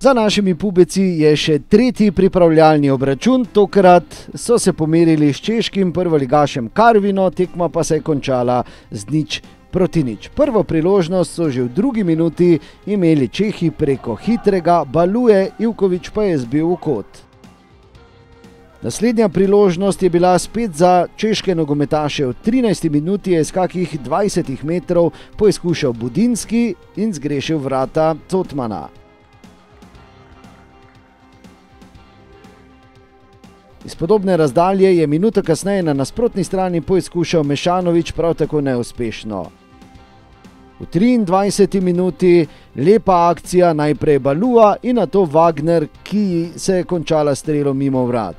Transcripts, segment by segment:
Za našimi pubeci je še tretji pripravljalni obračun, tokrat so se pomerili s češkim prvoligašem Karvino, tekma pa se je končala z 0-0. Prvo priložnost so že v drugi minuti imeli Čehi preko hitrega Baluje, Ivković pa je zbil v kot. Naslednja priložnost je bila spet za češke nogometaše. V 13. minuti je iz kakih 20 metrov poizkušal Budinski in zgrešil vrata Cotmana. Iz podobne razdalje je minuto kasneje na nasprotni strani poizkušal Mešanović, prav tako neuspešno. V 23. minuti lepa akcija, najprej Balua in nato Wagner, ki se je končala strelom mimo vrat.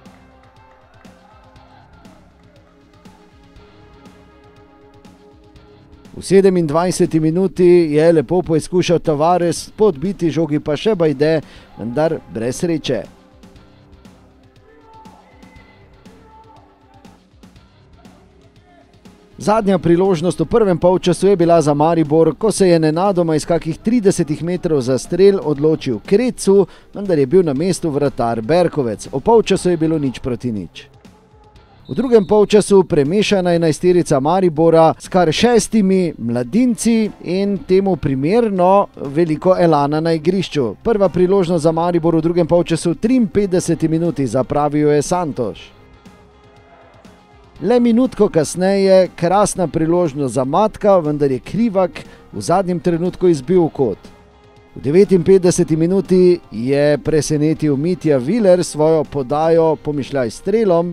V 27. minuti je lepo poizkušal Tavares, po odbiti žogi pa še Bajde, vendar brez sreče. Zadnja priložnost v prvem polčasu je bila za Maribor, ko se je nenadoma iz kakih 30 metrov za strel odločil Krecu, vendar je bil na mestu vratar Berkovec. V polčasu je bilo 0-0. V drugem polčasu premešana enajsterica Maribora s kar 6 mladinci in temu primerno veliko elana na igrišču. Prva priložnost za Maribor v drugem polčasu v 53 minuti, zapravil je Santoš. Le minutko kasneje krasna priložnost za Matka, vendar je Krivak v zadnjem trenutku izbil v kot. V 59. minuti je presenetil Mitja Viler svojo podajo pomišljaj strelom.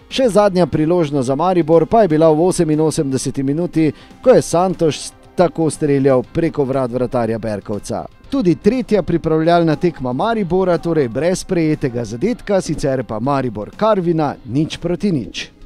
Še zadnja priložnost za Maribor pa je bila v 88. minuti, ko je Santoš tako streljal preko vrat vratarja Berkovca. Tudi tretja pripravljalna tekma Maribora, torej brez prejetega zadetka, sicer pa Maribor Karvina 0-0.